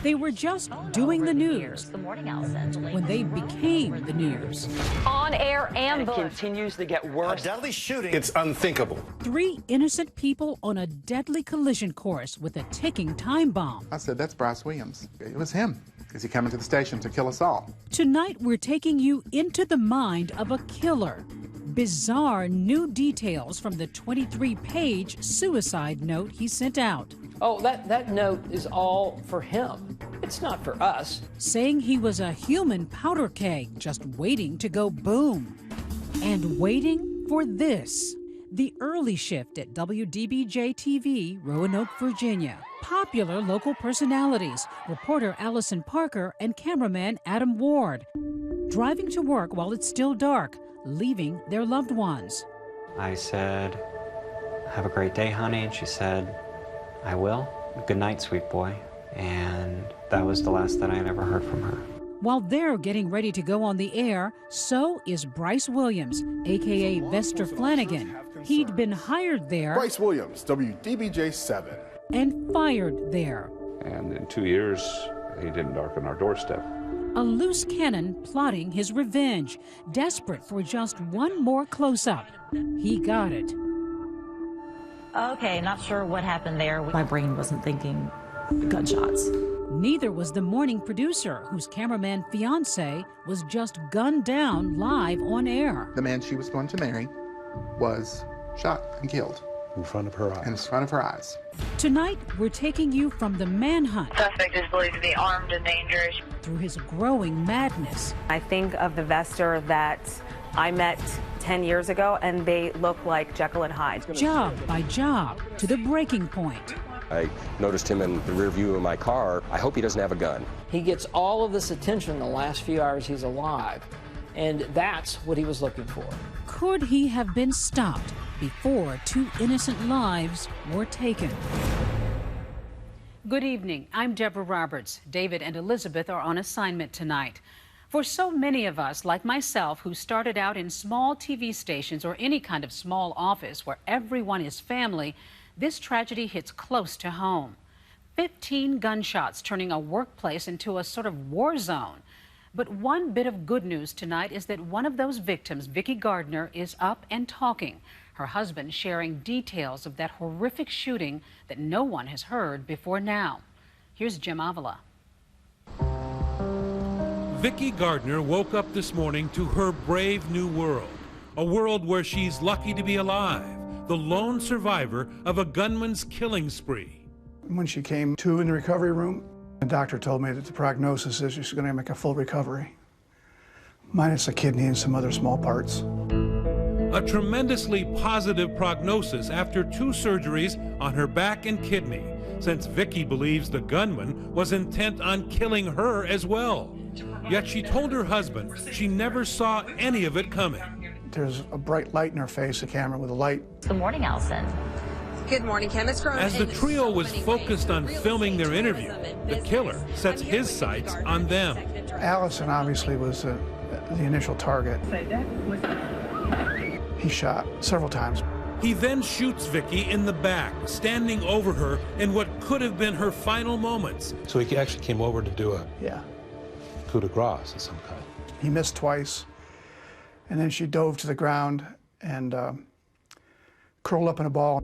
They were just doing the news when they became the news. On-air ambush. It continues to get worse. A deadly shooting. It's unthinkable. 3 innocent people on a deadly collision course with a ticking time bomb. I said, that's Bryce Williams. It was him. Is he coming to the station to kill us all? Tonight, we're taking you into the mind of a killer. Bizarre new details from the 23-page suicide note he sent out. Oh, that note is all for him. It's not for us. Saying he was a human powder keg just waiting to go boom. And waiting for this. The early shift at WDBJ-TV, Roanoke, Virginia. Popular local personalities, reporter Allison Parker and cameraman Adam Ward. Driving to work while it's still dark, leaving their loved ones. I said, "Have a great day, honey," and she said, "I will. Good night, sweet boy." And that was the last that I had ever heard from her. While they're getting ready to go on the air, so is Bryce Williams, a.k.a. Vester Flanagan. He'd been hired there. Bryce Williams, WDBJ-7. And fired there. And in 2 years, he didn't darken our doorstep. A loose cannon plotting his revenge, desperate for just one more close-up. He got it. Okay, not sure what happened there. My brain wasn't thinking gunshots. Neither was the morning producer, whose cameraman fiancé was just gunned down live on air. The man she was going to marry was shot and killed. In front of her eyes. In front of her eyes. Tonight, we're taking you from the manhunt. Suspect is believed to be armed and dangerous. Through his growing madness. I think of the Vester that I met 10 years ago, and they look like Jekyll and Hyde. Job by job, to the breaking point. I noticed him in the rear view of my car. I hope he doesn't have a gun. He gets all of this attention the last few hours he's alive, and that's what he was looking for. Could he have been stopped before 2 innocent lives were taken? Good evening. I'm Deborah Roberts. David and Elizabeth are on assignment tonight. For so many of us, like myself, who started out in small TV stations or any kind of small office where everyone is family, this tragedy hits close to home. 15 gunshots turning a workplace into a sort of war zone. But one bit of good news tonight is that one of those victims, Vicki Gardner, is up and talking. Her husband sharing details of that horrific shooting that no one has heard before now. Here's Jim Avila. Vicki Gardner woke up this morning to her brave new world, a world where she's lucky to be alive, the lone survivor of a gunman's killing spree. When she came to in the recovery room, the doctor told me that the prognosis is she's going to make a full recovery, minus a kidney and some other small parts. A tremendously positive prognosis after 2 surgeries on her back and kidney, since Vicki believes the gunman was intent on killing her as well. Yet she told her husband she never saw any of it coming. There's a bright light in her face, a camera with a light. Good morning, Allison. Good morning, Kim. It's grown. As the trio was focused on filming their interview, the killer sets his sights on them. Allison obviously was the initial target. He shot several times. He then shoots Vicki in the back, standing over her in what could have been her final moments. So he actually came over to do a coup de grace of some kind. He missed twice, and then she dove to the ground and curled up in a ball.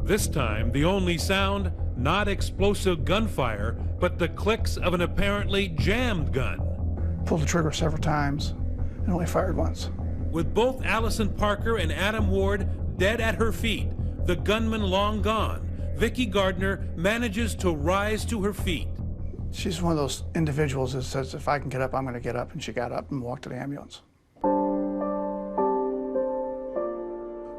This time, the only sound, not explosive gunfire, but the clicks of an apparently jammed gun. Pulled the trigger several times and only fired once. With both Allison Parker and Adam Ward dead at her feet, the gunman long gone, Vicki Gardner manages to rise to her feet. She's one of those individuals that says, if I can get up, I'm going to get up, and she got up and walked to the ambulance.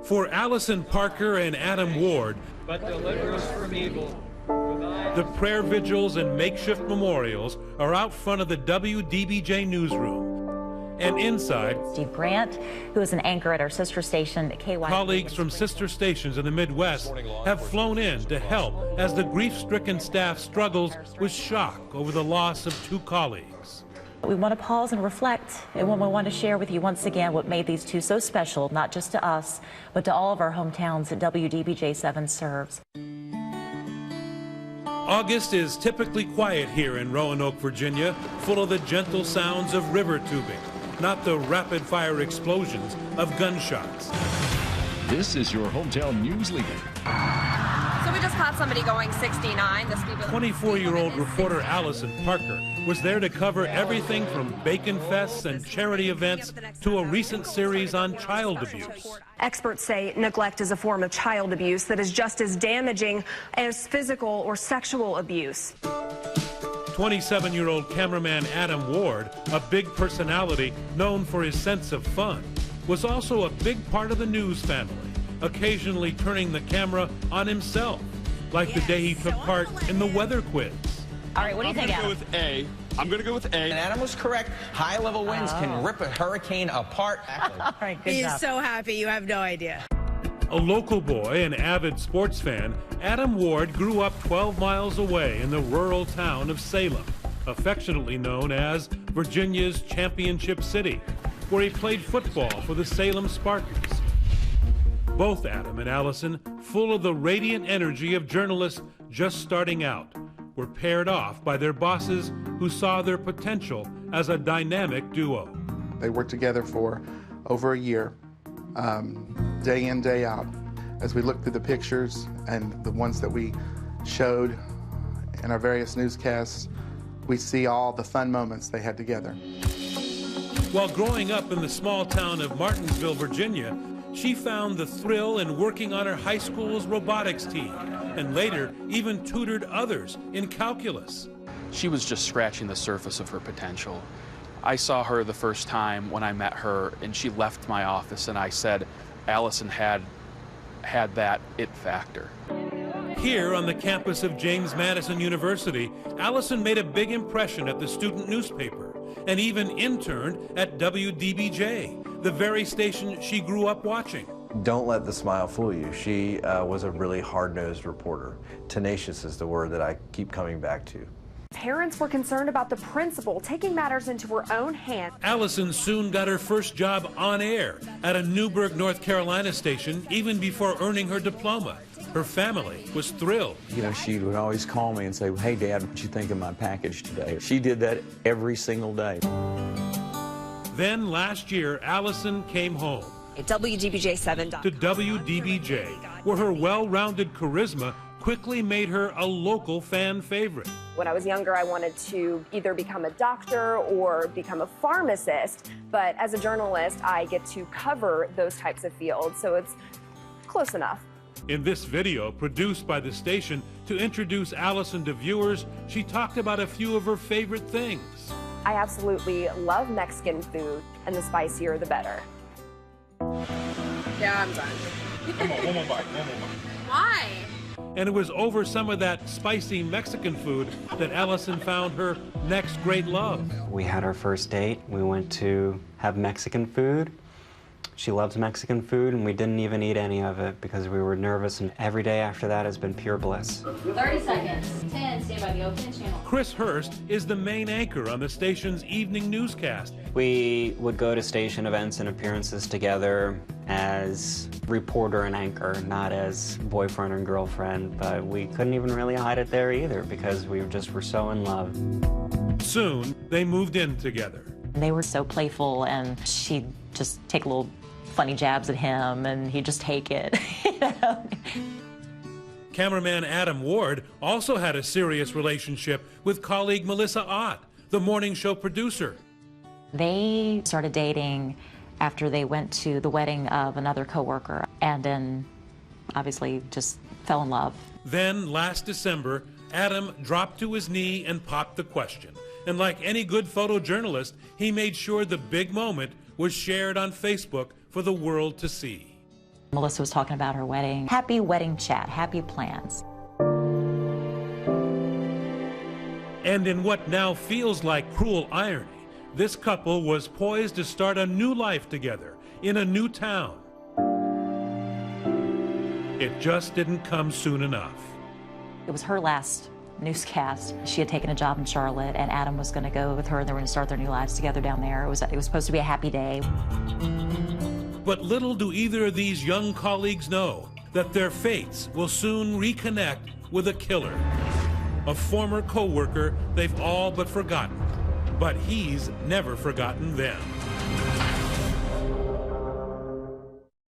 For Allison Parker and Adam Ward, but deliver us from evil. The prayer vigils and makeshift memorials are out front of the WDBJ newsroom. And inside, Steve Grant, who is an anchor at our sister station, KY. Colleagues from sister stations in the Midwest have flown in to help as the grief-stricken staff struggles with shock over the loss of 2 colleagues. We want to pause and reflect, and we want to share with you once again what made these 2 so special, not just to us, but to all of our hometowns that WDBJ-7 serves. August is typically quiet here in Roanoke, Virginia, full of the gentle sounds of river tubing, not the rapid-fire explosions of gunshots. This is your hometown news leader. So we just caught somebody going 69. The speed limit. 24-year-old reporter Allison Parker was there to cover everything from bacon fests and charity events to a recent series on child abuse. Experts say neglect is a form of child abuse that is just as damaging as physical or sexual abuse. 27-year-old cameraman Adam Ward, a big personality known for his sense of fun, was also a big part of the news family, occasionally turning the camera on himself, like the day he took part in the weather quiz. All right, what do you think, Adam? I'm going to go with A. And Adam was correct. High-level winds can rip a hurricane apart. All right, good He job. is so happy. You have no idea. A local boy, an avid sports fan, Adam Ward grew up 12 miles away in the rural town of Salem, affectionately known as Virginia's championship city, where he played football for the Salem Spartans. Both Adam and Allison, full of the radiant energy of journalists just starting out, were paired off by their bosses who saw their potential as a dynamic duo. They worked together for over a year, day in, day out. As we looked through the pictures and the ones that we showed in our various newscasts, we see all the fun moments they had together. While growing up in the small town of Martinsville, Virginia, she found the thrill in working on her high school's robotics team, and later even tutored others in calculus. She was just scratching the surface of her potential. I saw her the first time when I met her, and she left my office, and I said, Allison had that it factor. Here on the campus of James Madison University, Allison made a big impression at the student newspaper and even interned at WDBJ, the very station she grew up watching. Don't let the smile fool you. She was a really hard-nosed reporter. Tenacious is the word that I keep coming back to. Parents were concerned about the principal taking matters into her own hands. Allison soon got her first job on air at a Newburgh, North Carolina station, even before earning her diploma. Her family was thrilled. You know, she would always call me and say, hey, Dad, what you think of my package today? She did that every single day. Then last year, Allison came home WDBJ7. to WDBJ, where her well-rounded charisma quickly made her a local fan favorite. When I was younger, I wanted to either become a doctor or become a pharmacist, but as a journalist, I get to cover those types of fields, so it's close enough. In this video, produced by the station to introduce Allison to viewers, she talked about a few of her favorite things. I absolutely love Mexican food, and the spicier, the better. Yeah, I'm done. One more bite. Why? And it was over some of that spicy Mexican food that Allison found her next great love. We had our first date. We went to have Mexican food. She loves Mexican food, and we didn't even eat any of it because we were nervous, and every day after that has been pure bliss. 30 seconds. 10, stand by the open channel. Chris Hurst is the main anchor on the station's evening newscast. We would go to station events and appearances together as reporter and anchor, not as boyfriend and girlfriend, but we couldn't even really hide it there either because we just were so in love. Soon, they moved in together. They were so playful, and she'd just take little funny jabs at him, and he'd just take it. You know? Cameraman Adam Ward also had a serious relationship with colleague Melissa Ott, the morning show producer. They started dating after they went to the wedding of another coworker, and then obviously just fell in love. Then, last December, Adam dropped to his knee and popped the question. And like any good photojournalist, he made sure the big moment was shared on Facebook for the world to see. Melissa was talking about her wedding. Happy wedding chat, happy plans. And in what now feels like cruel irony, this couple was poised to start a new life together in a new town. It just didn't come soon enough. It was her last newscast. She had taken a job in Charlotte, and Adam was going to go with her, and they were going to start their new lives together down there. It was supposed to be a happy day. But little do either of these young colleagues know that their fates will soon reconnect with a killer. a former co-worker they've all but forgotten. But he's never forgotten them.